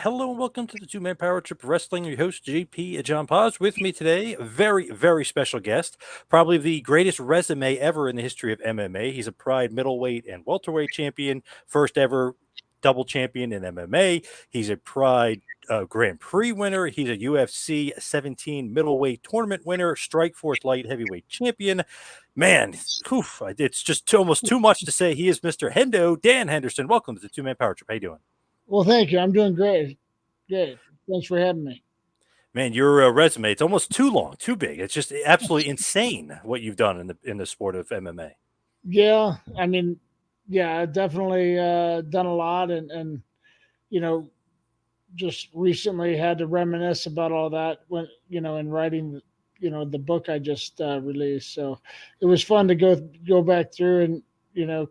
Hello and welcome to the Two Man Power Trip Wrestling. Your host, JP John Poz. With me today, a very, very special guest. Probably the greatest resume ever in the history of MMA. He's a Pride middleweight and welterweight champion, first ever double champion in MMA. He's a Pride Grand Prix winner. He's a UFC 17 middleweight tournament winner, Strikeforce light heavyweight champion. Man, it's just almost too much to say. He is Mr. Hendo, Dan Henderson. Welcome to the Two Man Power Trip. How you doing? Well, thank you. I'm doing great. Great. Thanks for having me. Man, your resume, it's almost too long, too big. It's just absolutely insane what you've done in the sport of MMA. Yeah, I mean, yeah, definitely done a lot, and you know, just recently had to reminisce about all that when in writing, the book I just released. So it was fun to go back through and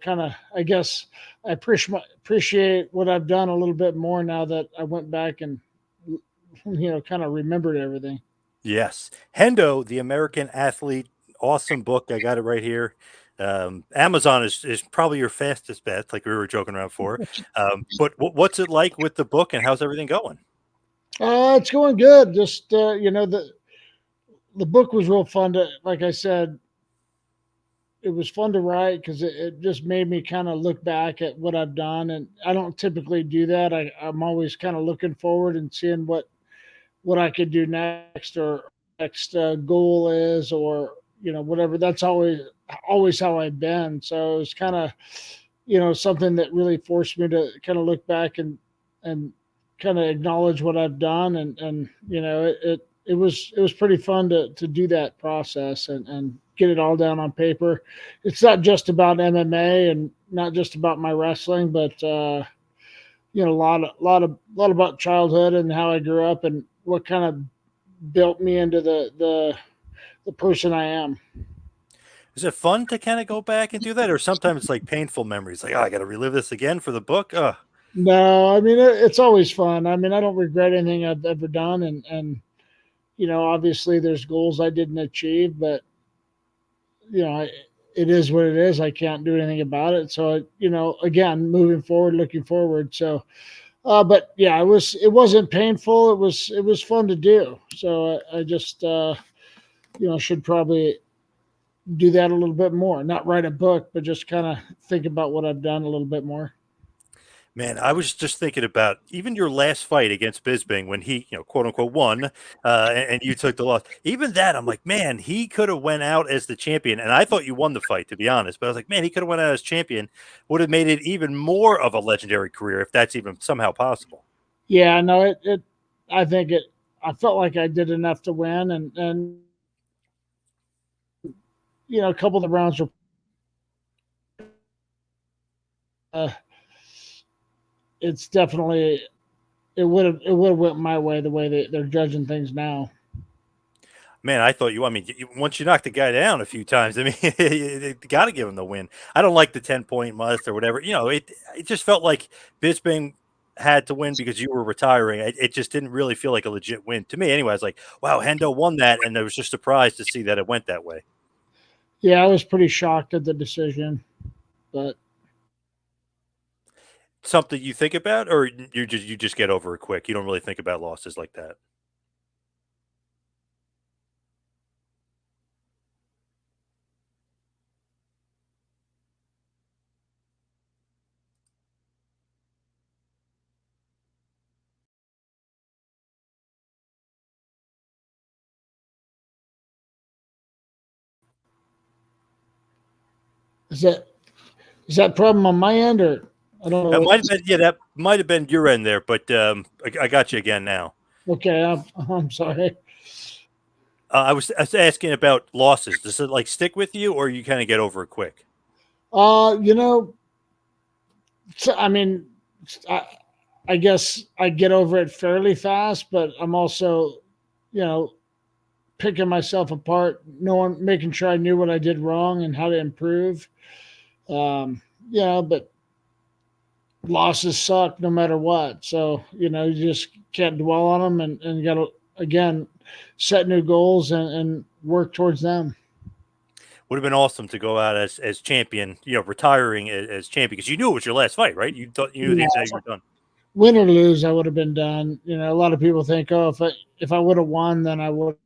kind of, I guess, I appreciate what I've done a little bit more now that I went back and kind of remembered everything. Yes. Hendo, the American Athlete, awesome book. I got it right here. Amazon is probably your fastest bet, like we were joking around for. But what's it like with the book and how's everything going? It's going good. Just the book was real fun to, like I said, it was fun to write because it just made me kind of look back at what I've done, and I don't typically do that. I'm always kind of looking forward and seeing what I could do next, or next goal is, or whatever. That's always how I've been. So it was kind of something that really forced me to kind of look back and kind of acknowledge what I've done, and it was pretty fun to do that process and get it all down on paper. It's not just about MMA and not just about my wrestling, but a lot about childhood and how I grew up and what kind of built me into the person I am. Is it fun to kind of go back and do that? Or sometimes it's like painful memories, like, oh, I got to relive this again for the book? No, I mean it's always fun. I mean I don't regret anything I've ever done, and obviously there's goals I didn't achieve, but you know it is what it is. I can't do anything about it. So again, moving forward, looking forward. So, but yeah, it wasn't painful. It was fun to do. So I just should probably do that a little bit more. Not write a book, but just kind of think about what I've done a little bit more. Man, I was just thinking about even your last fight against Bisping when he, quote unquote, won, and you took the loss. Even that, I'm like, man, he could have went out as the champion, and I thought you won the fight, to be honest. But I was like, man, he could have went out as champion, would have made it even more of a legendary career if that's even somehow possible. Yeah, no, it I think it. I felt like I did enough to win, and a couple of the rounds were. It's definitely it would have went my way the way they're judging things now. Man, I thought I mean, once you knock the guy down a few times, I mean, you got to give him the win. I don't like the 10-point must or whatever. It just felt like Bisping had to win because you were retiring. It just didn't really feel like a legit win to me. Anyway, I was like, wow, Hendo won that, and I was just surprised to see that it went that way. Yeah, I was pretty shocked at the decision, but Something you think about, or you just get over it quick. You don't really think about losses like that. is that is that problem on my end, or I don't know That what? might have been, yeah, that might have been your end there, but I got you again now. Okay, I'm sorry. I was asking about losses. Does it like stick with you, or you kind of get over it quick? You know, I mean, I, I guess I get over it fairly fast, but I'm also, you know, picking myself apart, knowing, making sure I knew what I did wrong and how to improve. But losses suck no matter what. So, you just can't dwell on them, and you got to, again, set new goals and work towards them. Would have been awesome to go out as champion, retiring as champion because you knew it was your last fight, right? You thought you knew the Yeah. exact you were done. win or lose, I would have been done. You know, a lot of people think, oh, if I would have won, then I would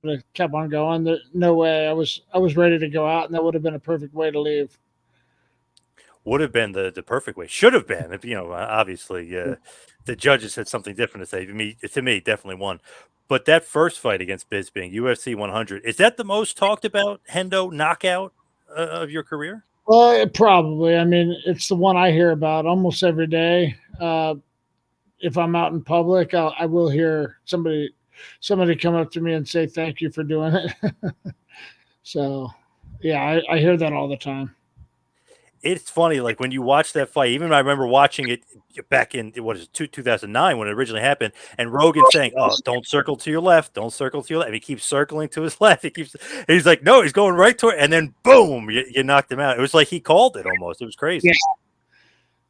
have kept on going. No way. I was ready to go out, and that would have been a perfect way to leave. Would have been the perfect way. Should have been. If obviously, the judges had something different to say. To me, definitely won. But that first fight against Bisping, UFC 100, is that the most talked about Hendo knockout of your career? Well, probably. I mean, it's the one I hear about almost every day. If I'm out in public, I will hear somebody come up to me and say thank you for doing it. So, yeah, I hear that all the time. It's funny, like when you watch that fight. Even I remember watching it back in what is it, 2009 when it originally happened, and Rogan saying, "Oh, don't circle to your left, don't circle to your left." And he keeps circling to his left. He's like, "No, he's going right to it," and then boom, you knocked him out. It was like he called it almost. It was Yeah, crazy.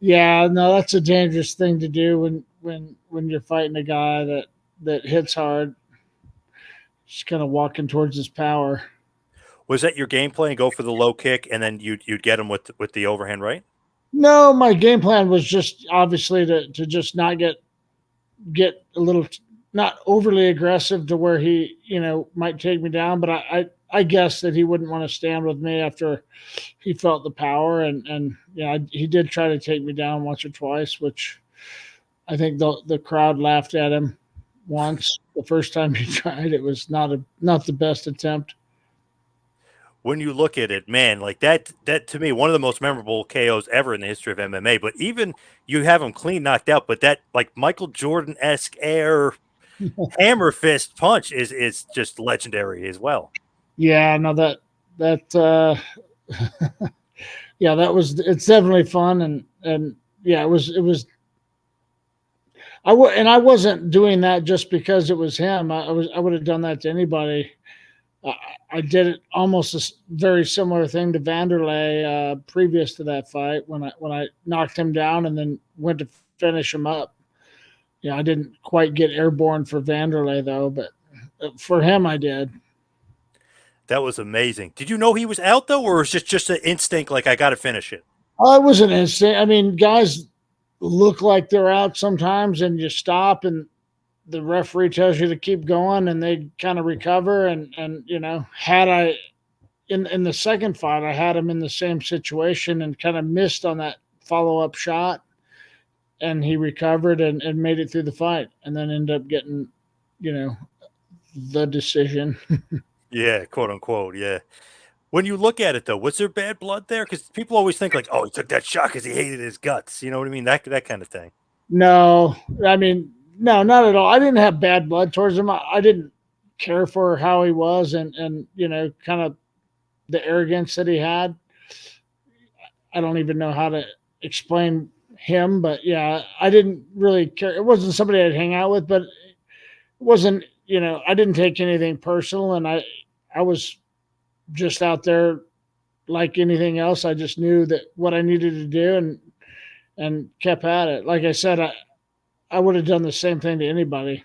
yeah, no, that's a dangerous thing to do when you're fighting a guy that hits hard. Just kind of walking towards his power. Was that your game plan? Go for the low kick, and then you'd get him with the overhand right? No, my game plan was just obviously to just not get a little not overly aggressive to where he might take me down, but I guess that he wouldn't want to stand with me after he felt the power, and yeah, he did try to take me down once or twice, which I think the crowd laughed at him once. The first time he tried, it was not the best attempt. When you look at it, man, like that to me, one of the most memorable KOs ever in the history of MMA. But even you have him clean knocked out, but that like Michael Jordan esque air hammer fist punch is just legendary as well. Yeah, no, that yeah, that was it's definitely fun, and yeah, it was I wasn't doing that just because it was him. I would have done that to anybody. I, I did it almost a very similar thing to Wanderlei previous to that fight when I knocked him down and then went to finish him up. Yeah, I didn't quite get airborne for Wanderlei though, but for him I did. That was amazing. Did you know he was out though, or was it just an instinct like I got to finish it? It was an instinct. I mean, guys look like they're out sometimes, and you stop, and the referee tells you to keep going, and they kind of recover. And had I in the second fight, I had him in the same situation and kind of missed on that follow up shot, and he recovered and made it through the fight, and then ended up getting, you know, the decision. Yeah, quote unquote. Yeah. When you look at it though, was there bad blood there? Because people always think like, oh, he took that shot because he hated his guts. You know what I mean? That kind of thing. No, I mean, no, not at all. I didn't have bad blood towards him. I didn't care for how he was, and kind of the arrogance that he had. I don't even know how to explain him, but yeah, I didn't really care. It wasn't somebody I'd hang out with, but it wasn't, I didn't take anything personal, and I was just out there like anything else. I just knew that what I needed to do, and kept at it. Like I said, I would have done the same thing to anybody.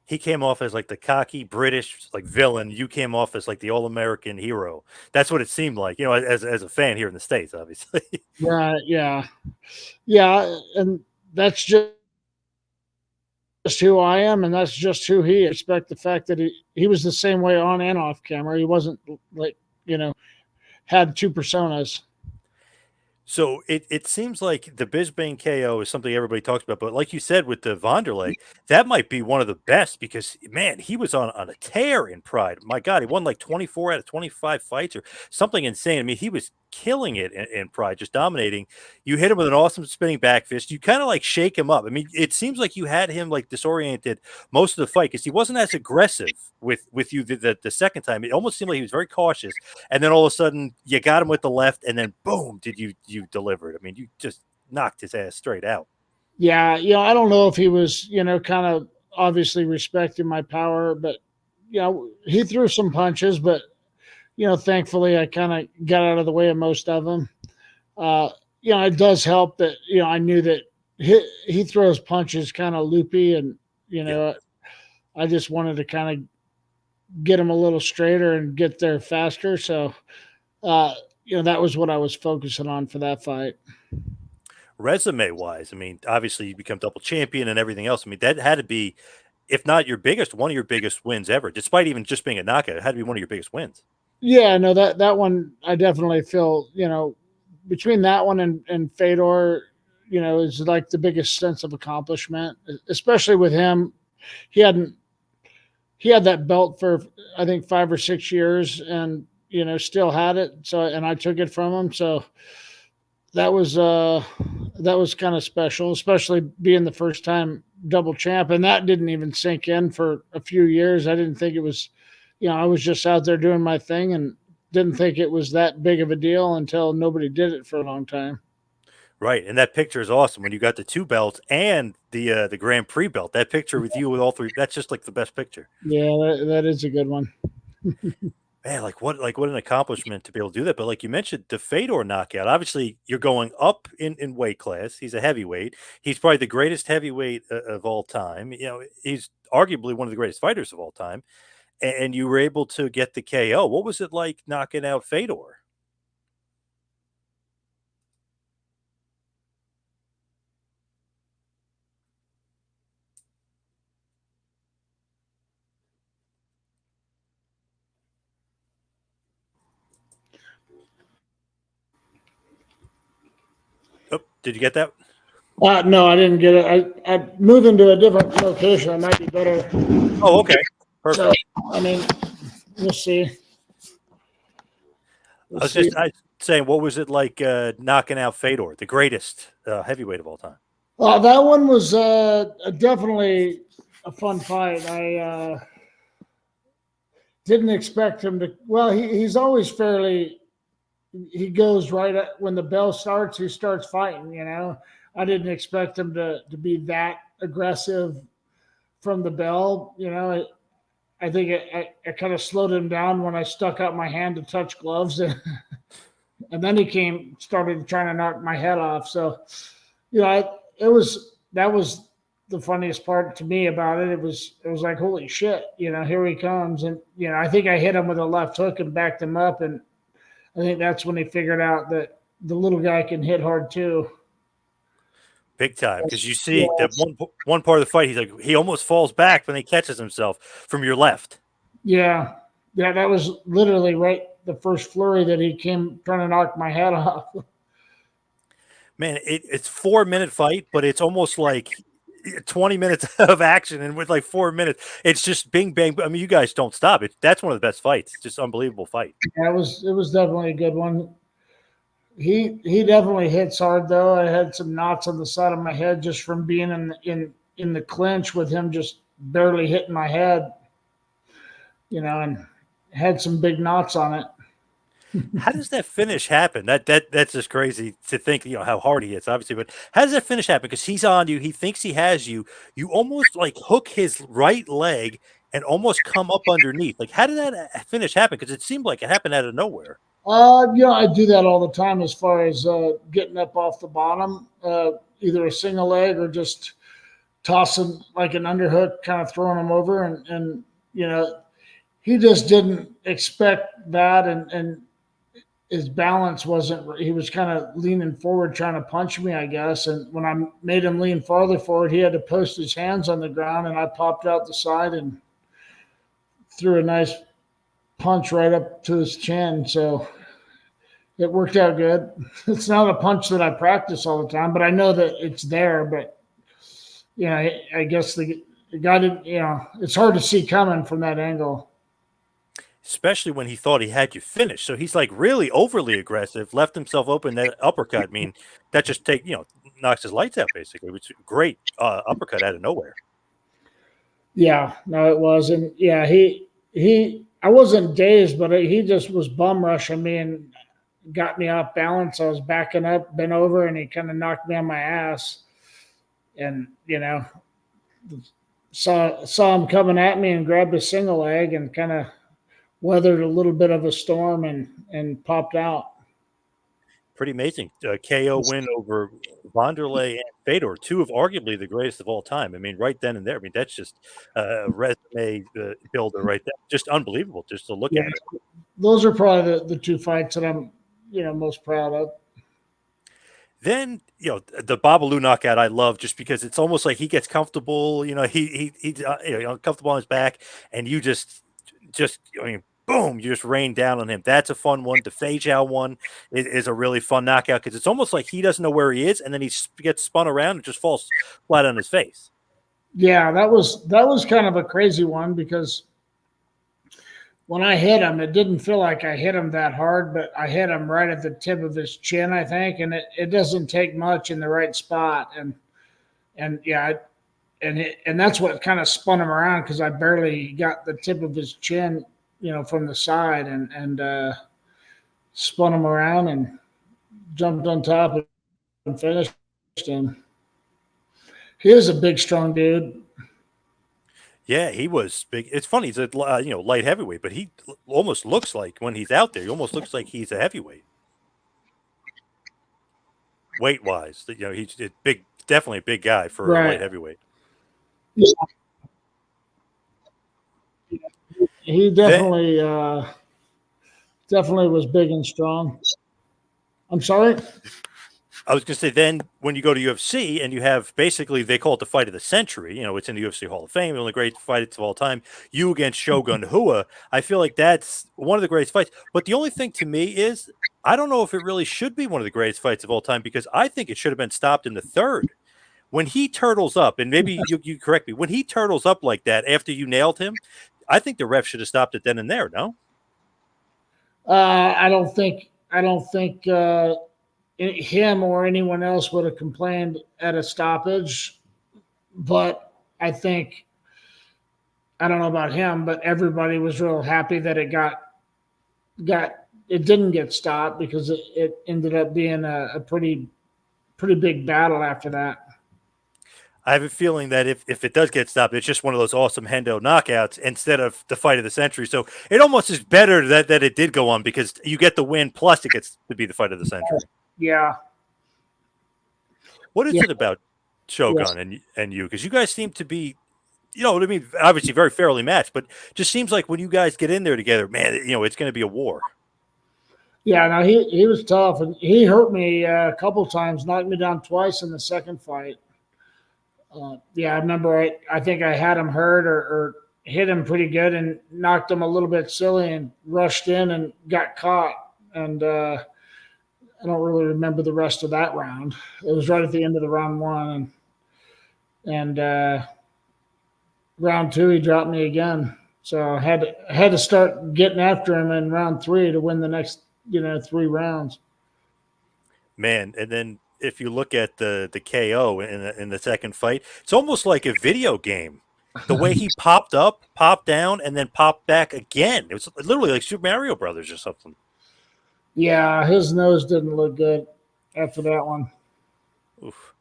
He came off as like the cocky British like villain. You came off as like the all American hero. That's what it seemed like. As a fan here in the States, obviously. Right? Yeah, yeah, and that's just who I am, and that's just who he is. I respect the fact that he was the same way on and off camera. He wasn't like had two personas. So it seems like the Bisbane KO is something everybody talks about, but like you said with the Wanderlei, that might be one of the best because man, he was on a tear in Pride. My God, he won like 24 out of 25 fights or something insane. I mean, he was killing it in Pride, just dominating. You hit him with an awesome spinning back fist. You kind of like shake him up. I mean, it seems like you had him like disoriented most of the fight because he wasn't as aggressive with you the second time. It almost seemed like he was very cautious, and then all of a sudden you got him with the left, and then boom, did you deliver it? I mean, you just knocked his ass straight out. Yeah, I don't know if he was kind of obviously respecting my power, but he threw some punches, but thankfully I kind of got out of the way of most of them. Uh, it does help that I knew that he throws punches kind of loopy, and you Yeah. know I just wanted to kind of get him a little straighter and get there faster. So that was what I was focusing on for that fight. resume wise, I mean, obviously you become double champion and everything else. I mean, that had to be, if not your biggest, one of your biggest wins ever, despite even just being a knockout. It had to be one of your biggest wins. Yeah, no, that one I definitely feel, between that one and Fedor, is like the biggest sense of accomplishment, especially with him. He hadn't he had that belt for I think 5 or 6 years, and still had it. So, and I took it from him. So that was kind of special, especially being the first time double champ, and that didn't even sink in for a few years. I didn't think it was, I was just out there doing my thing and didn't think it was that big of a deal until nobody did it for a long time. Right, and that picture is awesome when you got the 2 belts and the Grand Prix belt. That picture with you with all 3, that's just like the best picture. Yeah, that is a good one. Man, like what an accomplishment to be able to do that. But like you mentioned, the Fedor knockout. Obviously, you're going up in weight class. He's a heavyweight. He's probably the greatest heavyweight of all time. He's arguably one of the greatest fighters of all time. And you were able to get the KO. What was it like knocking out Fedor? Oh, did you get that? No, I didn't get it. I moved into a different location. I might be better. Oh, okay. So, Perfect. I mean, we'll see. I was just saying, what was it like knocking out Fedor, the greatest heavyweight of all time? That one was definitely a fun fight. I didn't expect him to. Well, he's always fairly. He goes right at, when the bell starts. He starts fighting. I didn't expect him to be that aggressive from the bell. I think I kind of slowed him down when I stuck out my hand to touch gloves, and then he started trying to knock my head off. So, that was the funniest part to me about it. It was like, holy shit, here he comes, and I think I hit him with a left hook and backed him up, and I think that's when he figured out that the little guy can hit hard too. Big time, because you see that one part of the fight, he almost falls back when he catches himself from your left. Yeah, that was literally right the first flurry that he came trying to knock my head off. Man, it's 4 minute fight, but it's almost like 20 minutes of action, and with like 4 minutes, it's just bing bang. I mean, you guys don't stop. That's one of the best fights. Just unbelievable fight. It was definitely a good one. He definitely hits hard though. I had some knots on the side of my head just from being in the clinch with him just barely hitting my head, and had some big knots on it. How does that finish happen? That's just crazy to think, how hard he hits, obviously, but how does that finish happen? Because he's on you, he thinks he has you. You almost like hook his right leg and almost come up underneath. Like, how did that finish happen? Because it seemed like it happened out of nowhere. I do that all the time as far as getting up off the bottom, either a single leg or just tossing like an underhook, kind of throwing him over, and he just didn't expect that, and his balance wasn't. He was kind of leaning forward, trying to punch me, I guess. And when I made him lean farther forward, he had to post his hands on the ground, and I popped out the side and threw a nice punch right up to his chin. So it worked out good. It's not a punch that I practice all the time, but I know that it's there. But I guess the guy didn't. It's hard to see coming from that angle. Especially when he thought he had you finished. So he's like really overly aggressive, left himself open. That uppercut, I mean, that just knocks his lights out basically. Which great uppercut out of nowhere. Yeah, no, it was, and yeah, he. I wasn't dazed, but he just was bum rushing me and got me off balance. I was backing up, bent over, and he kind of knocked me on my ass. And saw him coming at me and grabbed a single leg and kind of weathered a little bit of a storm and popped out. Pretty amazing KO win over Wanderlei and Fedor, two of arguably the greatest of all time. I mean, right then and there. I mean, that's just a resume builder right there. Just unbelievable, just to look Yeah, at it. those are probably the two fights that I'm most proud of. Then, the Babalu knockout I love just because it's almost like he gets comfortable, comfortable on his back, and you just I mean, boom, you just rain down on him. That's a fun one. The Fei Zhao one is a really fun knockout because it's almost like he doesn't know where he is, and then gets spun around and just falls flat on his face. Yeah, that was kind of a crazy one because when I hit him, it didn't feel like I hit him that hard, but I hit him right at the tip of his chin, I think, and it doesn't take much in the right spot, and yeah, and that's what kind of spun him around because I barely got the tip of his chin, from the side, and spun him around and jumped on top and finished him. He is a big, strong dude. Yeah, he was big. It's funny. He's a light heavyweight, but he almost looks like when he's out there, he almost looks like he's a heavyweight. Weight wise, he's a big, definitely a big guy for a light Right. heavyweight. Yeah, he Then definitely was big and strong. I'm sorry. I was going to say, then when you go to UFC and you have basically, they call it the fight of the century. It's in the UFC Hall of Fame, one of the great fights of all time. You against Shogun Rua. I feel like that's one of the greatest fights. But the only thing to me is, I don't know if it really should be one of the greatest fights of all time because I think it should have been stopped in the third. When he turtles up, and maybe you correct me, when he turtles up like that after you nailed him, I think the ref should have stopped it then and there. No. I don't think him or anyone else would have complained at a stoppage, but I don't know about him, but everybody was real happy that got it didn't get stopped because it ended up being a pretty big battle after that. I have a feeling that if it does get stopped, it's just one of those awesome Hendo knockouts instead of the fight of the century. So it almost is better that it did go on because you get the win, plus it gets to be the fight of the century. Yeah. What is Yeah. it about Yes. Shogun and you? Because you guys seem to be, what I mean, obviously very fairly matched, but just seems like when you guys get in there together, man, it's going to be a war. Yeah, no, he was tough, and he hurt me a couple times, knocked me down twice in the second fight. Yeah, I remember. I think I had him hurt or hit him pretty good and knocked him a little bit silly and rushed in and got caught. And I don't really remember the rest of that round. It was right at the end of the round one, and round two he dropped me again. So I had to start getting after him in round three to win the next three rounds. Man, and then if you look at the KO in the second fight, it's almost like a video game. The way he popped up, popped down, and then popped back again. It was literally like Super Mario Brothers or something. Yeah, his nose didn't look good after that one. Oof.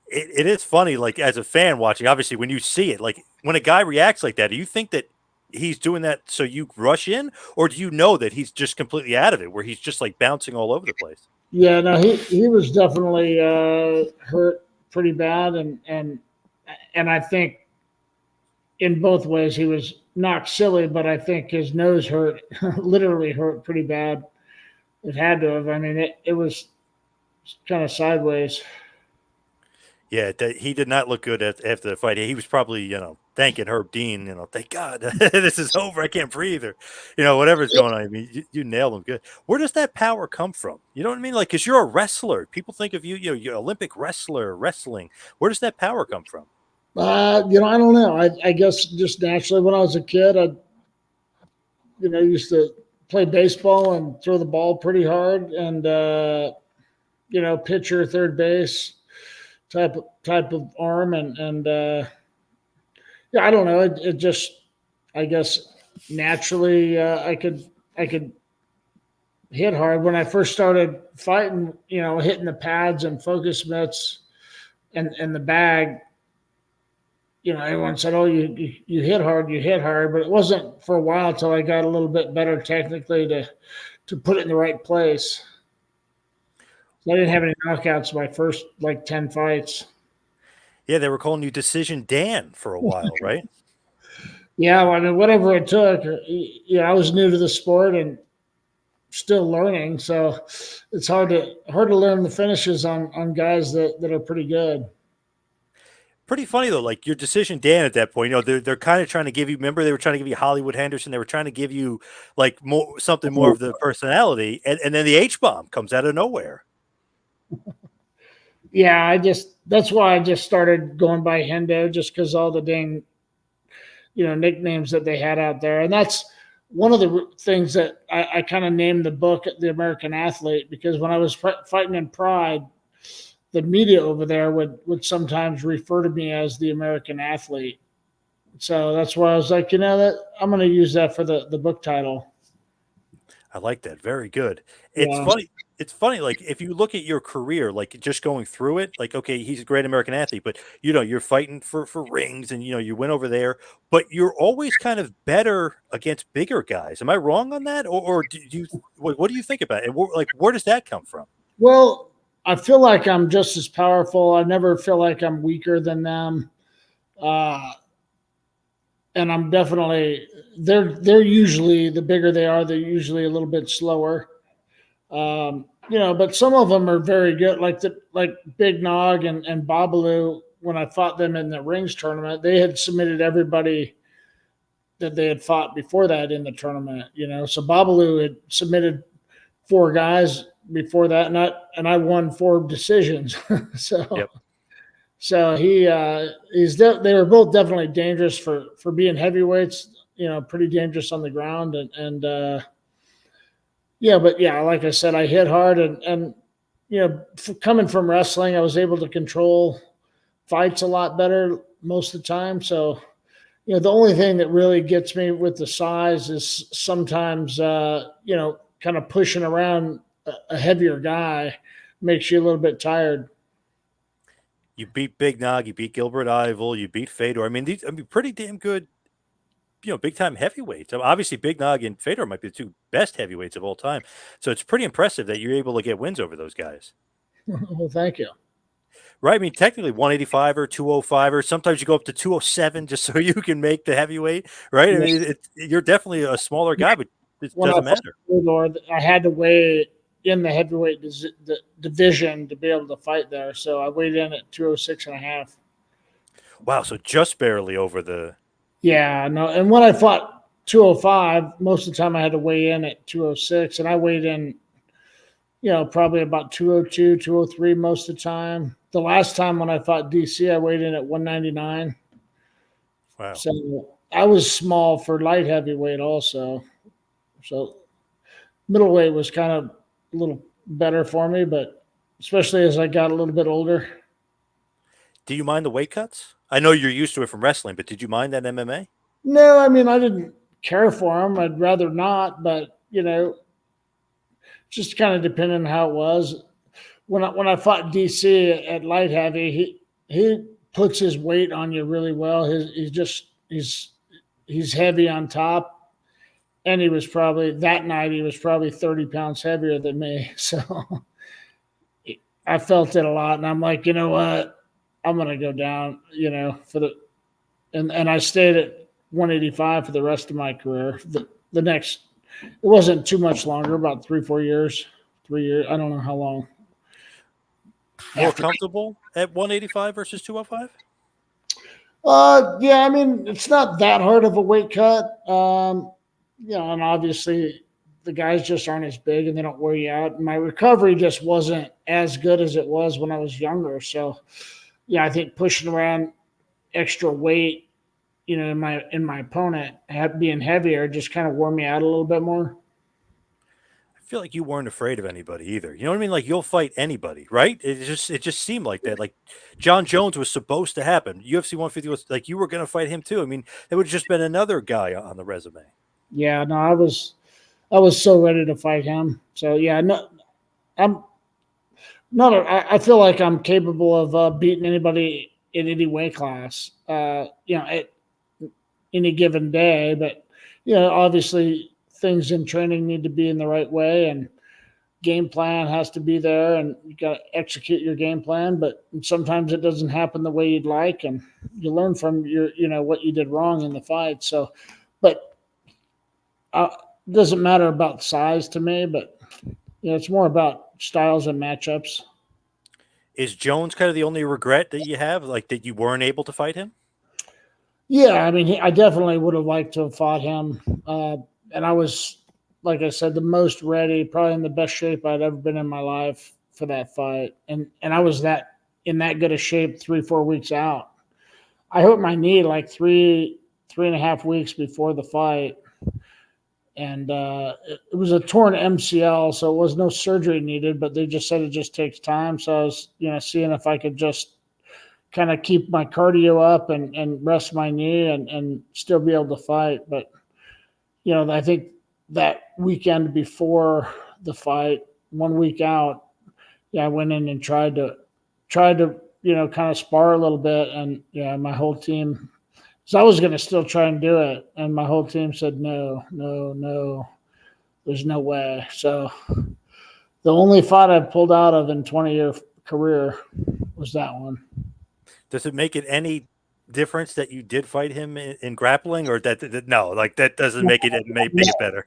It is funny, like as a fan watching, obviously when you see it, like when a guy reacts like that, do you think that he's doing that so you rush in, or do you know that he's just completely out of it, where he's just like bouncing all over the place? Yeah, no, he was definitely hurt pretty bad, and I think in both ways he was knocked silly, but I think his nose hurt, literally hurt pretty bad. It had to have. I mean, it was kind of sideways. Yeah, he did not look good after the fight. He was probably, thanking Herb Dean, thank God this is over. I can't breathe, or, whatever's going on. I mean, you nailed him good. Where does that power come from? You know what I mean? Like, because you're a wrestler. People think of you, you're an Olympic wrestler, wrestling. Where does that power come from? I don't know. I guess just naturally when I was a kid, I used to play baseball and throw the ball pretty hard, and pitcher, third base type of arm, and yeah, I don't know. It just, I guess, naturally I could hit hard when I first started fighting. Hitting the pads and focus mitts and the bag. Everyone said, "Oh, you hit hard, you hit hard," but it wasn't for a while until I got a little bit better technically to put it in the right place. So I didn't have any knockouts my first like 10 fights. Yeah, they were calling you Decision Dan for a while, right? Yeah, well, I mean, whatever it took. I was new to the sport, and still learning. So it's hard to learn the finishes on guys that are pretty good. Pretty funny though, like your decision, Dan. At that point, they're kind of trying to give you. Remember, they were trying to give you Hollywood Henderson. They were trying to give you like something more of the personality, and then the H bomb comes out of nowhere. Yeah, that's why I just started going by Hendo, just because all the dang nicknames that they had out there, and that's one of the things that I kind of named the book The American Athlete, because when I was fighting in Pride, the media over there would sometimes refer to me as the American Athlete. So that's why I was like, that I'm going to use that for the book title. I like that. Very good. It's Yeah. funny. It's funny, like if you look at your career, like just going through it, like okay, he's a great American athlete, but you're fighting for rings, and you went over there, but you're always kind of better against bigger guys. Am I wrong on that, or do you? What do you think about it? Like, where does that come from? Well, I feel like I'm just as powerful. I never feel like I'm weaker than them. And I'm definitely they're usually, the bigger they are, they're usually a little bit slower. But some of them are very good, like Big Nog and Babalu. When I fought them in the rings tournament, they had submitted everybody that they had fought before that in the tournament. So Babalu had submitted 4 guys before that, and I won 4 decisions. so Yep. So they were both definitely dangerous for being heavyweights. Pretty dangerous on the ground, and yeah, but yeah, like I said, I hit hard, and coming from wrestling, I was able to control fights a lot better most of the time. So the only thing that really gets me with the size is sometimes kind of pushing around a heavier guy makes you a little bit tired. You beat Big Nog, you beat Gilbert Ivel, you beat Fedor. Pretty damn good, big time heavyweights. Obviously, Big Nog and Fedor might be the 2 best heavyweights of all time. So it's pretty impressive that you're able to get wins over those guys. Well, thank you. Right? Technically 185 or 205 or sometimes you go up to 207 just so you can make the heavyweight, right? You're definitely a smaller guy, but it When I doesn't fought matter. Fedor, I had to weigh in the heavyweight division to be able to fight there. So I weighed in at 206 and a half. Wow, so just barely over the. Yeah, no. And when I fought 205, most of the time I had to weigh in at 206, and I weighed in, probably about 202, 203 most of the time. The last time when I fought DC, I weighed in at 199. Wow. So I was small for light heavyweight also. So middleweight was kind of a little better for me, but especially as I got a little bit older. Do you mind the weight cuts? I know you're used to it from wrestling, but did you mind that MMA? No, I mean, I didn't care for them. I'd rather not, but just kind of depending on how it was. When I fought DC at light heavy, he puts his weight on you really well. He's heavy on top, and he was probably 30 pounds heavier than me. So I felt it a lot, and I'm like, you know what, I'm gonna go down. And I stayed at 185 for the rest of my career. The next, it wasn't too much longer, about 3-4 years, 3 years. I don't know how long. More comfortable at 185 versus 205? Yeah, I mean, it's not that hard of a weight cut. And obviously the guys just aren't as big and they don't wear you out. And my recovery just wasn't as good as it was when I was younger. So yeah, I think pushing around extra weight, in my opponent being heavier just kind of wore me out a little bit more. I feel like you weren't afraid of anybody either. You know what I mean? Like you'll fight anybody, right? It just seemed like that. Like John Jones was supposed to happen. UFC 150 was like you were going to fight him too. It would have just been another guy on the resume. Yeah, no, I was so ready to fight him. So yeah, no, I'm not. I feel like I'm capable of beating anybody in any weight class. At any given day, but obviously things in training need to be in the right way, and game plan has to be there, and you got to execute your game plan. But sometimes it doesn't happen the way you'd like, and you learn from what you did wrong in the fight. So, but it doesn't matter about size to me, but it's more about styles and matchups. Is Jones kind of the only regret that you have, like that you weren't able to fight him? Yeah, I mean, I definitely would have liked to have fought him, and I was, like I said, the most ready, probably in the best shape I'd ever been in my life for that fight, and I was that in that good a shape 3-4 weeks out. I hurt my knee like 3.5 weeks before the fight, and it was a torn MCL, so it was no surgery needed. But they just said it just takes time. So I was, seeing if I could just kind of keep my cardio up and rest my knee and still be able to fight. But I think that weekend before the fight, 1 week out, I went in and tried to kind of spar a little bit, and my whole team. So I was going to still try and do it, and my whole team said no, no, no. There's no way. So the only fight I pulled out of in 20-year career was that one. Does it make it any difference that you did fight him in grappling, or no? Like that doesn't make it make it better.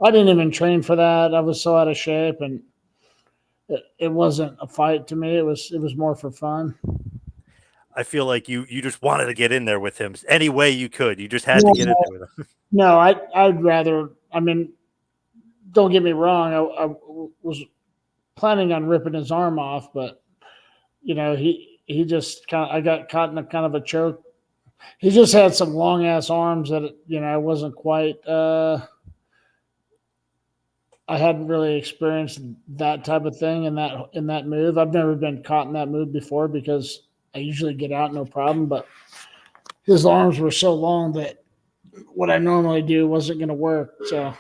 I didn't even train for that. I was so out of shape, and it wasn't a fight to me. It was more for fun. I feel like you just wanted to get in there with him any way you could. You just had to get in there with him. No, I'd rather. I mean, don't get me wrong. I was planning on ripping his arm off, but he just I got caught in a kind of a choke. He just had some long ass arms that I wasn't quite. I hadn't really experienced that type of thing in that move. I've never been caught in that move before because I usually get out no problem. But his arms were so long that what I normally do wasn't going to work. So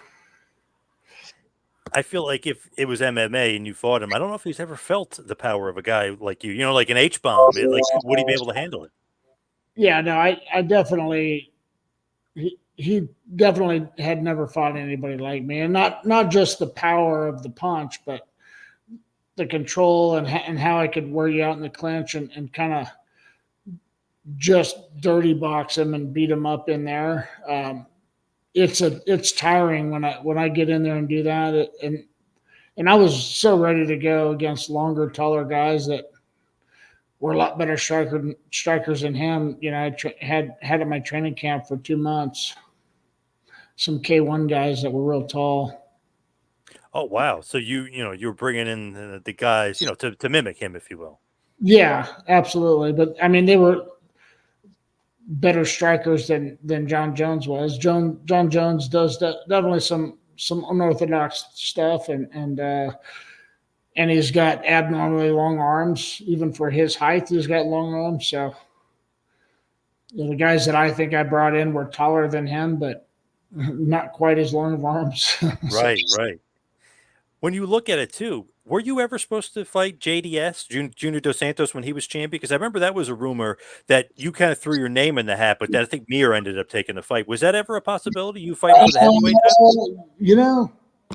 I feel like if it was MMA and you fought him, I don't know if he's ever felt the power of a guy like you. Like an H bomb. Like, would he be able to handle it? Yeah, no, I definitely. He definitely had never fought anybody like me, and not just the power of the punch, but the control and how I could wear you out in the clinch and kind of just dirty box him and beat him up in there. It's tiring when I get in there and do that, and I was so ready to go against longer, taller guys that were a lot better strikers than him. I had at my training camp for 2 months. Some K1 guys that were real tall. Oh wow! So you were bringing in the guys to mimic him, if you will. Yeah, absolutely. But I mean, they were better strikers than John Jones was. John Jones does definitely some unorthodox stuff, and he's got abnormally long arms. Even for his height, he's got long arms. So the guys that I think I brought in were taller than him, but not quite as long of arms. Right, right. When you look at it too, were you ever supposed to fight JDS, Junior Dos Santos, when he was champion? Because I remember that was a rumor that you kind of threw your name in the hat, but then I think Mir ended up taking the fight. Was that ever a possibility? You fighting for the heavyweight title?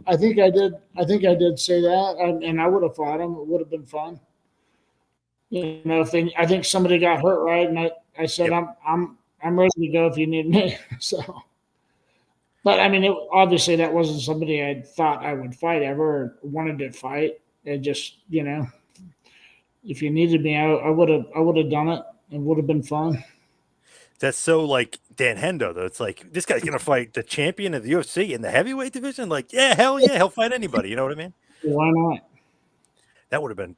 I think I did. I think I did say that, and I would have fought him. It would have been fun. I think somebody got hurt, right? And I said, yep. I'm ready to go if you need me. So. But I mean, obviously that wasn't somebody I thought I would fight ever or wanted to fight. It just, if you needed me, I would have done it. It would have been fun. That's so like Dan Hendo, though. It's like this guy's gonna fight the champion of the UFC in the heavyweight division. Like, yeah, hell yeah, he'll fight anybody. You know what I mean? Why not? That would have been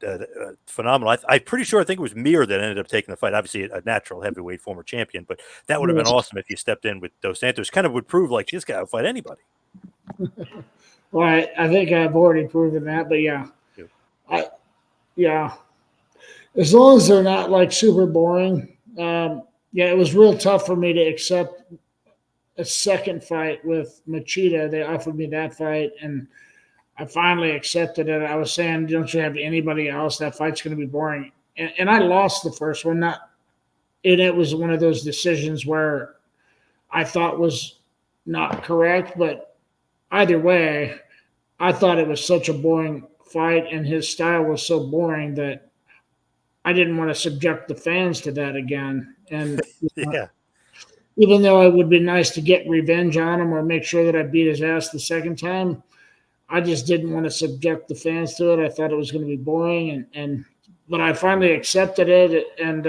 phenomenal. I'm pretty sure. I think it was Mir that ended up taking the fight. Obviously, a natural heavyweight former champion, but that would have been awesome if you stepped in with Dos Santos. Kind of would prove like this guy will fight anybody. Well, I think I've already proven that, but yeah, as long as they're not like super boring. It was real tough for me to accept a second fight with Machida. They offered me that fight, and I finally accepted it. I was saying, don't you have anybody else? That fight's going to be boring. And I lost the first one. It was one of those decisions where I thought was not correct, but either way, I thought it was such a boring fight, and his style was so boring that I didn't want to subject the fans to that again. And yeah. even though it would be nice to get revenge on him or make sure that I beat his ass the second time, I just didn't want to subject the fans to it. I thought it was going to be boring, but I finally accepted it, and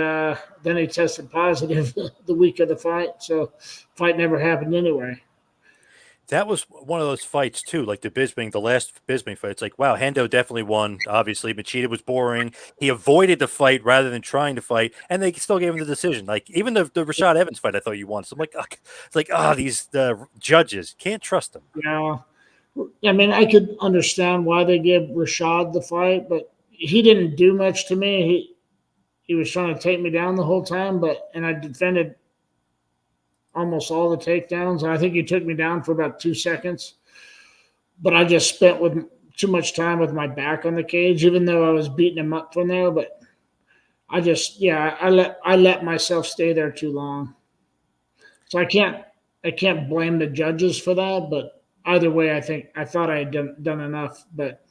then he tested positive the week of the fight, so fight never happened anyway. That was one of those fights too, like the last Bisping fight. It's like, wow, Hendo definitely won. Obviously, Machida was boring. He avoided the fight rather than trying to fight, and they still gave him the decision. Like even the Rashad Evans fight, I thought you won. So I'm like, ugh. It's like, these judges can't trust them. Yeah, I mean, I could understand why they gave Rashad the fight, but he didn't do much to me. He was trying to take me down the whole time, and I defended almost all the takedowns. I think he took me down for about 2 seconds, but I just spent with too much time with my back on the cage, even though I was beating him up from there. But I let myself stay there too long. So I can't blame the judges for that. But either way, I thought I had done enough. But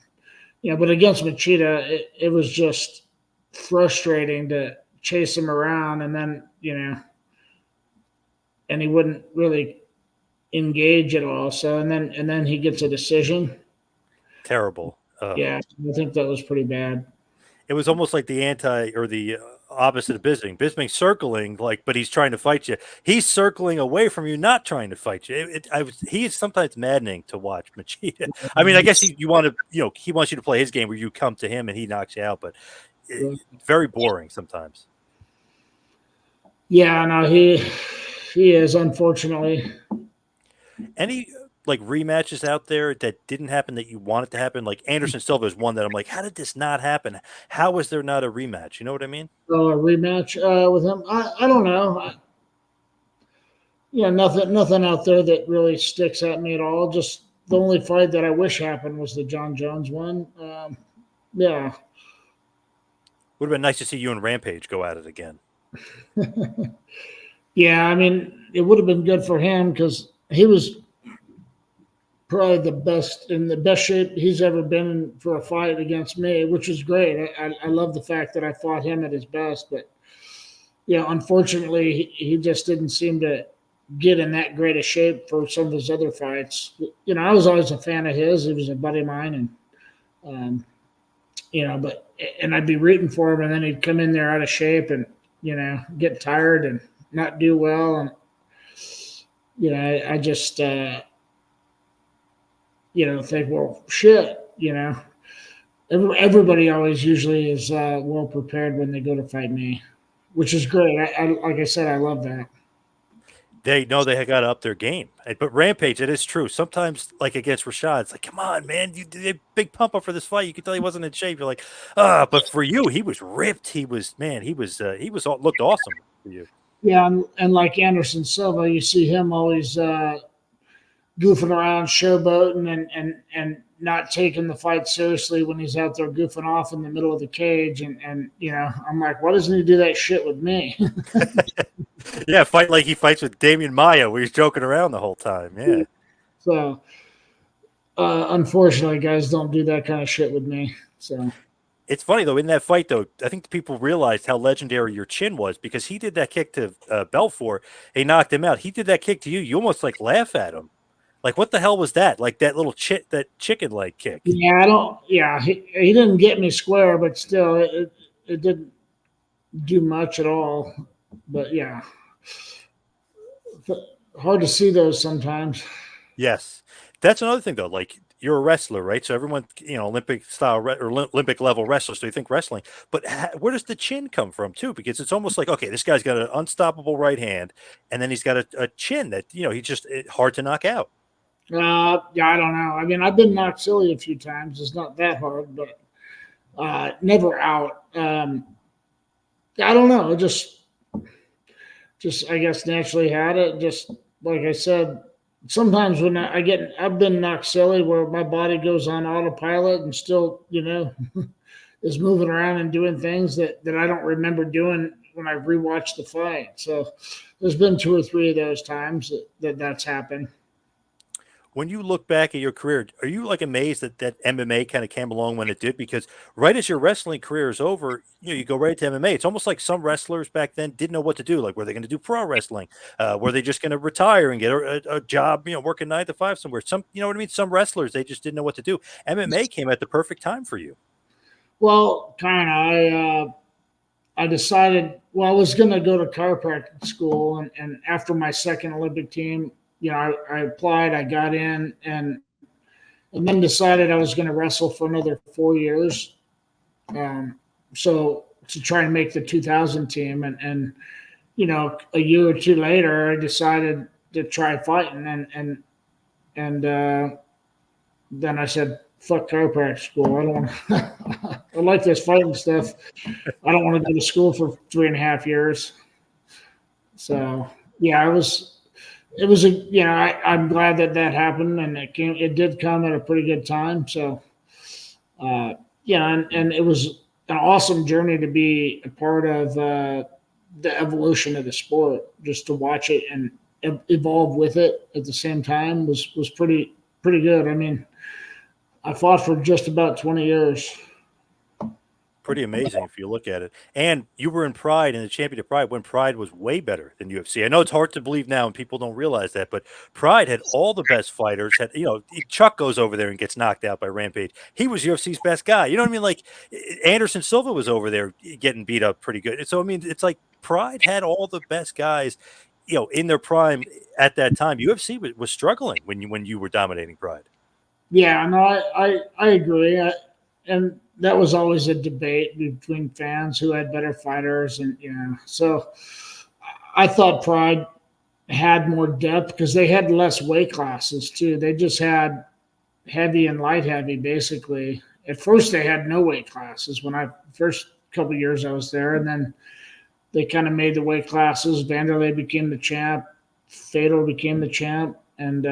but against Machida, it was just frustrating to chase him around, and then and he wouldn't really engage at all. So and then he gets a decision. Terrible. Yeah, I think that was pretty bad. It was almost like the opposite of Bisping. Bisping circling, but he's trying to fight you. He's circling away from you, not trying to fight you. He is sometimes maddening to watch Machida. I mean, I guess you want to, he wants you to play his game where you come to him and he knocks you out, but very boring sometimes. Yeah, no, he is, unfortunately. Any rematches out there that didn't happen that you want it to happen? Like Anderson Silva is one that I'm like, how did this not happen? How was there not a rematch? You know what I mean? Oh, a rematch with him? I don't know. Nothing out there that really sticks at me at all. Just the only fight that I wish happened was the John Jones one. Yeah. Would have been nice to see you and Rampage go at it again. Yeah, I mean, it would have been good for him because he was probably in the best shape he's ever been in for a fight against me, which is great. I love the fact that I fought him at his best, but unfortunately, he just didn't seem to get in that great a shape for some of his other fights. I was always a fan of his. He was a buddy of mine, and and I'd be rooting for him, and then he'd come in there out of shape and get tired and not do well, and I just think, well, shit, everybody always usually is well prepared when they go to fight me, which is great. Like I said, I love that. They know they got to up their game. But Rampage, it is true. Sometimes, like against Rashad, it's like, come on, man, you did a big pump up for this fight. You could tell he wasn't in shape. You're like, but for you, he was ripped. He was looked awesome for you. Yeah, and like Anderson Silva, you see him always goofing around, showboating, and not taking the fight seriously when he's out there goofing off in the middle of the cage. And I'm like, why doesn't he do that shit with me? Yeah, fight like he fights with Damian Maia, where he's joking around the whole time. Yeah. So, unfortunately, guys don't do that kind of shit with me. So. It's funny, though, in that fight, though, I think the people realized how legendary your chin was because he did that kick to Belfort. He knocked him out. He did that kick to you. You almost laugh at him. Like, what the hell was that? Like that little chicken leg kick. Yeah, I don't. Yeah, he didn't get me square, but still, it didn't do much at all. But yeah, hard to see those sometimes. Yes, that's another thing though. Like you're a wrestler, right? So everyone, Olympic style or Olympic level wrestler. So you think wrestling, but where does the chin come from too? Because it's almost like, okay, this guy's got an unstoppable right hand, and then he's got a chin that he's just hard to knock out. Yeah, I don't know. I mean, I've been knocked silly a few times. It's not that hard, but never out. I don't know. Just I guess naturally had it. Just like I said, sometimes when I've been knocked silly where my body goes on autopilot and still, is moving around and doing things that I don't remember doing when I rewatched the fight. So there's been 2 or 3 of those times that's happened. When you look back at your career, are you like amazed that MMA kind of came along when it did? Because right as your wrestling career is over, you go right to MMA. It's almost like some wrestlers back then didn't know what to do. Like, were they going to do pro wrestling? Were they just going to retire and get a job, working 9 to 5 somewhere? Some, you know what I mean? Some wrestlers, they just didn't know what to do. MMA came at the perfect time for you. Well, kind of. I decided, well, I was going to go to chiropractic school, and after my second Olympic team, I applied, I got in, and then decided I was going to wrestle for another 4 years. So to try and make the 2000 team, a year or two later, I decided to try fighting, and then I said, "Fuck chiropractic school. I don't want. I like this fighting stuff. I don't want to go to school for 3.5 years." So yeah, it was I'm glad that happened, and it did come at a pretty good time. So and it was an awesome journey to be a part of the evolution of the sport, just to watch it and evolve with it at the same time was pretty good. I mean, I fought for just about 20 years. Pretty amazing if you look at it. And you were in Pride and the champion of Pride when Pride was way better than UFC. I know it's hard to believe now and people don't realize that, but Pride had all the best fighters. Had Chuck goes over there and gets knocked out by Rampage. He was UFC's best guy. You know what I mean? Like Anderson Silva was over there getting beat up pretty good. So I mean, it's like Pride had all the best guys, in their prime at that time. UFC was struggling when you were dominating Pride. Yeah, no, I agree. And that was always a debate between fans who had better fighters, and so I thought Pride had more depth because they had less weight classes too. They just had heavy and light heavy basically. At first, they had no weight classes when I first couple of years I was there, and then they kind of made the weight classes. Wanderlei became the champ, Fedor became the champ, and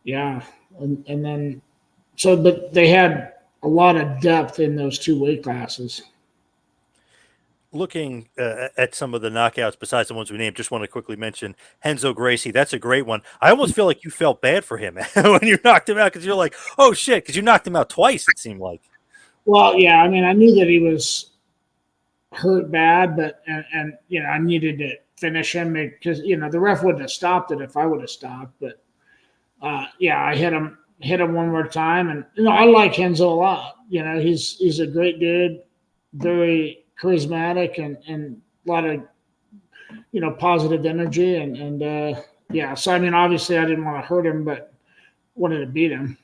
yeah, and then but they had a lot of depth in those two weight classes. Looking at some of the knockouts besides the ones we named, just want to quickly mention Renzo Gracie. That's a great one. I almost feel like you felt bad for him when you knocked him out because you're like, oh shit, because you knocked him out twice, it seemed like. Well, yeah, I mean, I knew that he was hurt bad, but and I needed to finish him because the ref wouldn't have stopped it if I would have stopped. But yeah, I hit him one more time, and I like Henzo a lot. He's a great dude, very charismatic, and a lot of positive energy, and yeah. So I mean, obviously, I didn't want to hurt him, but wanted to beat him.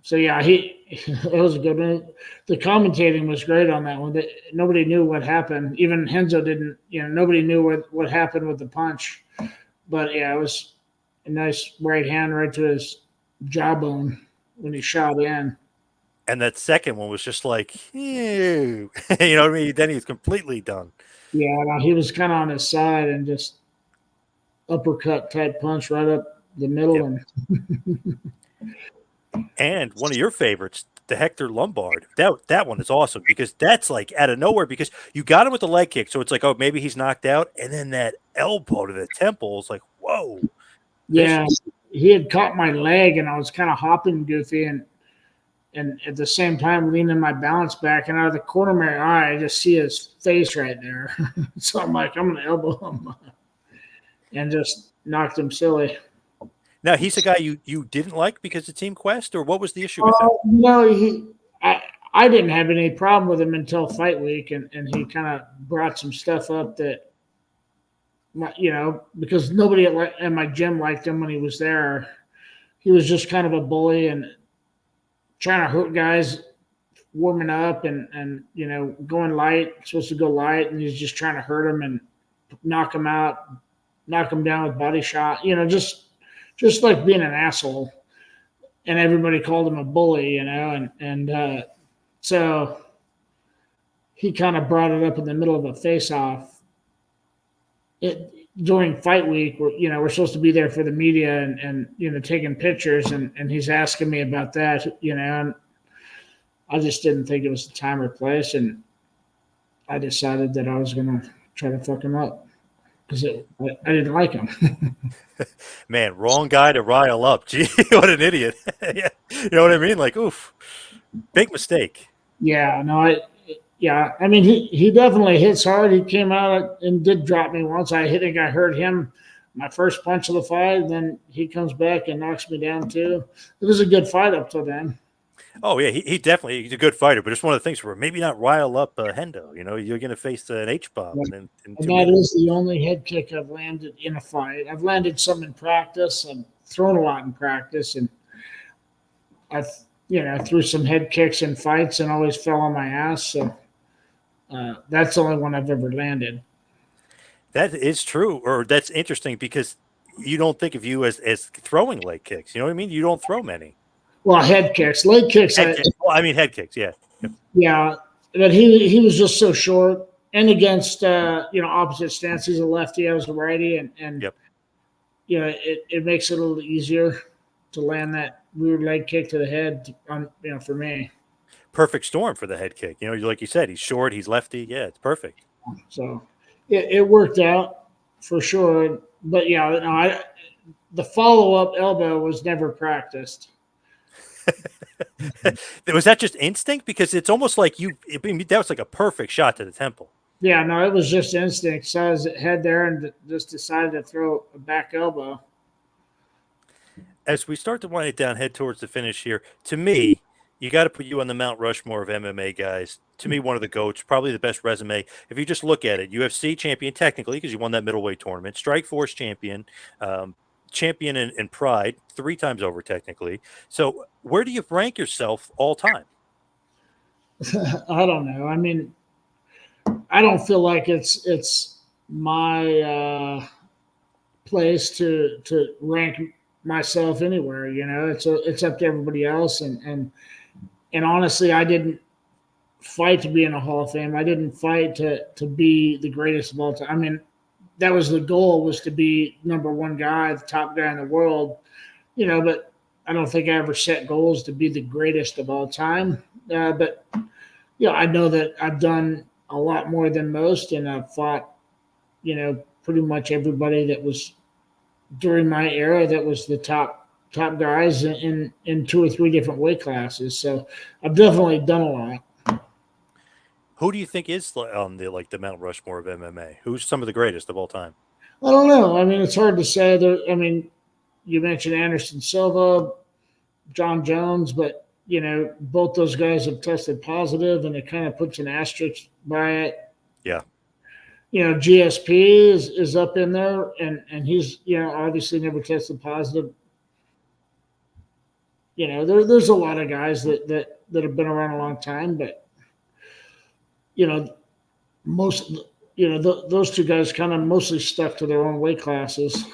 So yeah, it was a good one. The commentating was great on that one. Nobody knew what happened. Even Henzo didn't. Nobody knew what happened with the punch. But yeah, it was a nice right hand right to his jawbone when he shot in. And that second one was just like, ew. You know what I mean? Then he's completely done. Yeah, no, he was kind of on his side and just uppercut type punch right up the middle. Yep. And one of your favorites, the Hector Lombard. That one is awesome because that's like out of nowhere because you got him with the leg kick. So it's like, oh, maybe he's knocked out. And then that elbow to the temple is like, whoa. Yeah, he had caught my leg and I was kind of hopping goofy and at the same time leaning my balance back, and out of the corner of my eye, I just see his face right there. So I'm like, I'm going to elbow him and just knocked him silly. Now, he's a guy you didn't like because of Team Quest, or what was the issue with him? No, I didn't have any problem with him until fight week, and he kind of brought some stuff up that, because nobody at my gym liked him when he was there. He was just kind of a bully and trying to hurt guys warming up and going light, supposed to go light, and he's just trying to hurt him and knock him out, knock him down with body shot, just like being an asshole. And everybody called him a bully, and so he kind of brought it up in the middle of a face-off. During fight week, we're supposed to be there for the media and taking pictures, and he's asking me about that, and I just didn't think it was the time or place, and I decided that I was gonna try to fuck him up. because I didn't like him. Man, wrong guy to rile up. Gee, what an idiot. Yeah. You know what I mean? Like, oof, big mistake. Yeah, no, yeah, I mean, he definitely hits hard. He came out and did drop me once. I think I hurt him my first punch of the fight. Then he comes back and knocks me down too. It was a good fight up till then. Oh yeah, he definitely he's a good fighter, but it's one of the things where maybe not rile up Hendo. You know, you're going to face an H bomb Yeah. in And two that minutes. is the only head kick I've landed in a fight. I've landed some in practice. I've thrown a lot in practice, and I've threw some head kicks in fights and always fell on my ass. So that's the only one I've ever landed. That is true, or that's interesting because you don't think of you as throwing leg kicks. You know what I mean? You don't throw many Well, head kicks, leg kicks. head kicks. Well, I mean head kicks. Yeah. Yep. Yeah, but he was just so short, and against opposite stance. He's a lefty, I was a righty, and Yep. it makes it a little easier to land that weird leg kick to the head. For me. Perfect storm for the head kick. You know, like you said, he's short, he's lefty. Yeah, it's perfect. So it worked out for sure. But yeah, no, the follow up elbow was never practiced. Was that just instinct? Because it's almost like that was like a perfect shot to the temple. Yeah, no, it was just instinct. So I was head there and just decided to throw a back elbow. As we start to wind it down, head towards the finish here, to me, you got to put you on the Mount Rushmore of MMA guys. To me, one of the GOATs, probably the best resume. If you just look at it, UFC champion technically because you won that middleweight tournament, Strikeforce champion, champion in Pride 3 times over technically. So where do you rank yourself all time? I don't know. I mean, I don't feel like it's my place to rank myself anywhere. It's up to everybody else. And honestly, I didn't fight to be in a Hall of Fame. I didn't fight to be the greatest of all time. I mean, that was the goal, was to be number one guy, the top guy in the world. But I don't think I ever set goals to be the greatest of all time. But I know that I've done a lot more than most, and I've fought, pretty much everybody that was during my era that was the top guys in 2 or 3 different weight classes. So I've definitely done a lot. Who do you think is on the Mount Rushmore of MMA? Who's some of the greatest of all time? I don't know. I mean, it's hard to say. I mean, you mentioned Anderson Silva, John Jones, but both those guys have tested positive, and it kind of puts an asterisk by it. Yeah. GSP is up in there, and he's obviously never tested positive. There's a lot of guys that have been around a long time, but most those 2 guys kind of mostly stuck to their own weight classes.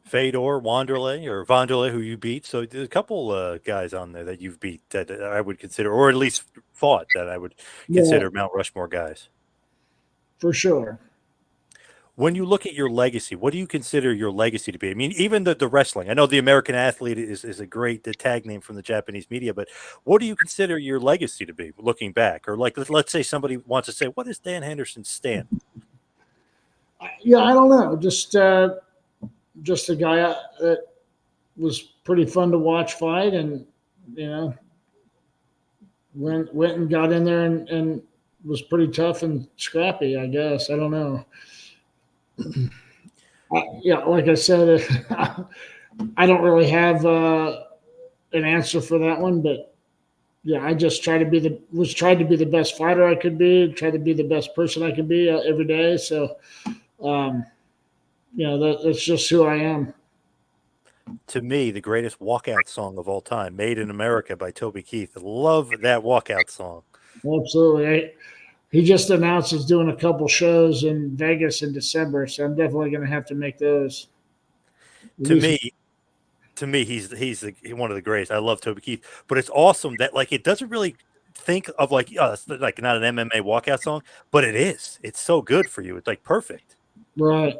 Fedor, Wanderlei, who you beat. So there's a couple guys on there that you've beat that I would consider, or at least fought, that I would consider Mount Rushmore guys. For sure. When you look at your legacy, what do you consider your legacy to be? I mean, even the wrestling. I know the American Athlete is a great tag name from the Japanese media, but what do you consider your legacy to be looking back? Or like, let's say somebody wants to say, what is Dan Henderson's stand? Yeah, I don't know. Just a guy that was pretty fun to watch fight, and went and got in there and was pretty tough and scrappy, I guess. I don't know. Like I said, I don't really have an answer for that one, but I just tried to be the best fighter I could be, try to be the best person I could be every day. So, that's just who I am. To me, the greatest walkout song of all time, Made in America by Toby Keith. I love that walkout song. Absolutely. He just announced he's doing a couple shows in Vegas in December, so I'm definitely going to have to make those. To me, he's one of the greatest. I love Toby Keith, but it's awesome that it doesn't really think of it's like not an MMA walkout song, but it is. It's so good for you. It's like perfect. Right.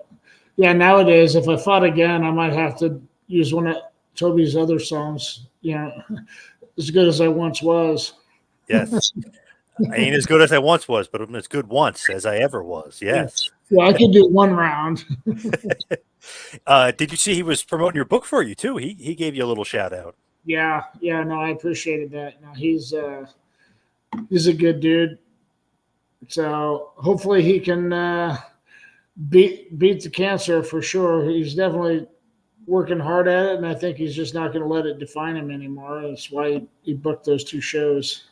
Yeah. Nowadays, if I fought again, I might have to use one of Toby's other songs. As good as I once was. Yes. I ain't as good as I once was, but I'm as good once as I ever was. Yes. Yeah, I could do one round. Did you see he was promoting your book for you too? He gave you a little shout out. Yeah, yeah, no, I appreciated that. No, he's a good dude. So hopefully he can beat the cancer for sure. He's definitely working hard at it, and I think he's just not going to let it define him anymore. That's why he booked those 2 shows.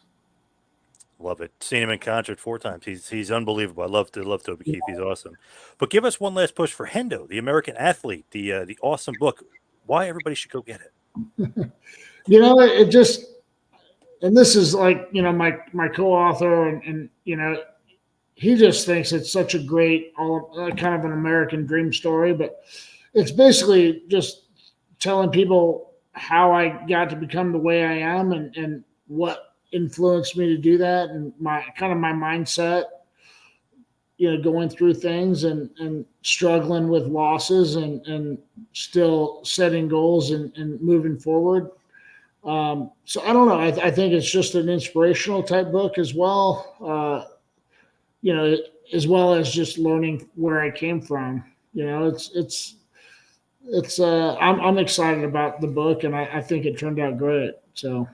Love it. Seen him in concert 4 times. He's unbelievable. I love Toby Yeah. Keith. He's awesome. But give us one last push for Hendo, the American athlete, the awesome book. Why everybody should go get it. It just, and this is like, my co-author, and he just thinks it's such a great, kind of an American dream story, but it's basically just telling people how I got to become the way I am, and what influenced me to do that, and my mindset, going through things, and struggling with losses, and still setting goals, and moving forward. So I don't know. I think it's just an inspirational type book as well. You know, as well as just learning where I came from. I'm excited about the book, and I think it turned out great. So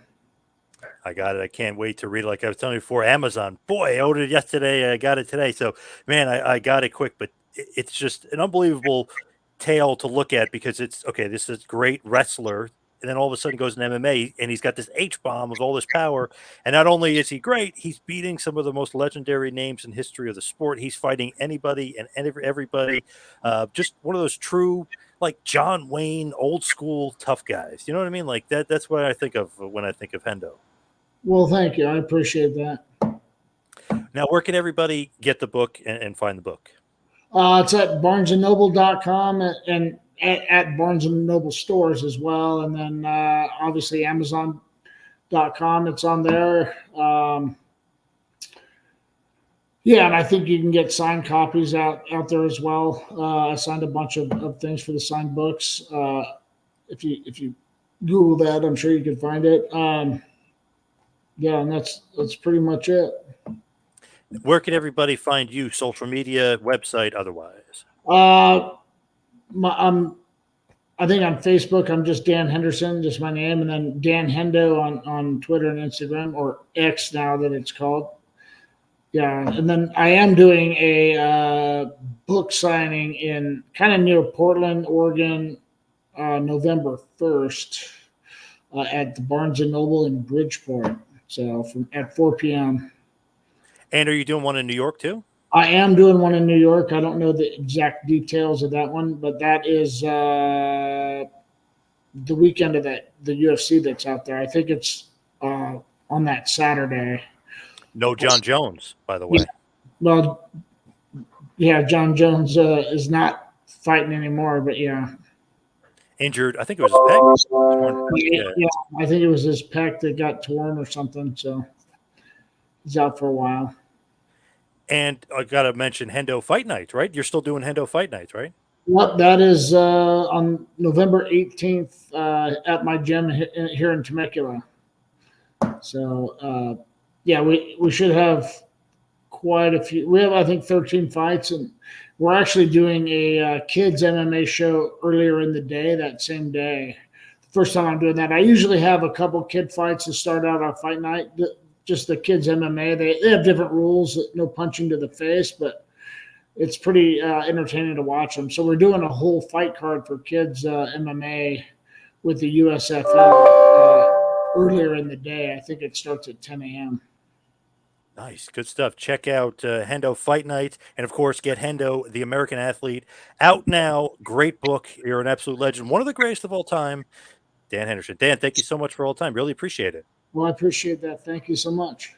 I got it. I can't wait to read it. Like I was telling you before, Amazon. Boy, I ordered it yesterday. I got it today. So, man, I got it quick. But it's just an unbelievable tale to look at because it's okay. This is a great wrestler, and then all of a sudden goes in MMA, and he's got this H bomb of all this power. And not only is he great, he's beating some of the most legendary names in history of the sport. He's fighting anybody and everybody. Just one of those true, like John Wayne, old school tough guys. You know what I mean? Like that. That's what I think of when I think of Hendo. well, thank you. I appreciate that. Now, where can everybody get the book and find the book? It's at barnesandnoble.com, and at Barnes and Noble stores as well. And then obviously Amazon.com. It's on there. Yeah, and I think you can get signed copies out there as well. I signed a bunch of things for the signed books. If you Google that, I'm sure you can find it. Yeah, and that's pretty much it. Where can everybody find you? Social media, website, otherwise? Uh, I think on Facebook I'm just Dan Henderson, just my name, and then Dan Hendo on Twitter and Instagram, or X now that it's called. Yeah, and then I am doing a book signing in kind of near Portland, Oregon, November 1st, at the Barnes and Noble in Bridgeport. So at 4 p.m. And are you doing one in New York too? I am doing one in New York. I don't know the exact details of that one, but that is the weekend of the UFC that's out there. I think it's on that Saturday. No John Jones, by the way. Yeah. Well, yeah, John Jones is not fighting anymore, but yeah. Injured. I think it was his pec. Torn. Yeah, I think it was his pec that got torn or something. So he's out for a while. And I got to mention Hendo Fight Nights, right? You're still doing Hendo Fight Nights, right? Yep, that is on November 18th at my gym here in Temecula. So, yeah, we should have quite a few. We have, I think, 13 fights, and we're actually doing a kids MMA show earlier in the day, that same day. The first time I'm doing that. I usually have a couple kid fights to start out our fight night. Just the kids MMA. They have different rules, no punching to the face, but it's pretty entertaining to watch them. So we're doing a whole fight card for kids MMA with the USFL earlier in the day. I think it starts at 10 a.m. Nice. Good stuff. Check out Hendo Fight Night. And of course, get Hendo, the American athlete, out now. Great book. You're an absolute legend. One of the greatest of all time, Dan Henderson. Dan, thank you so much for all the time. Really appreciate it. Well, I appreciate that. Thank you so much.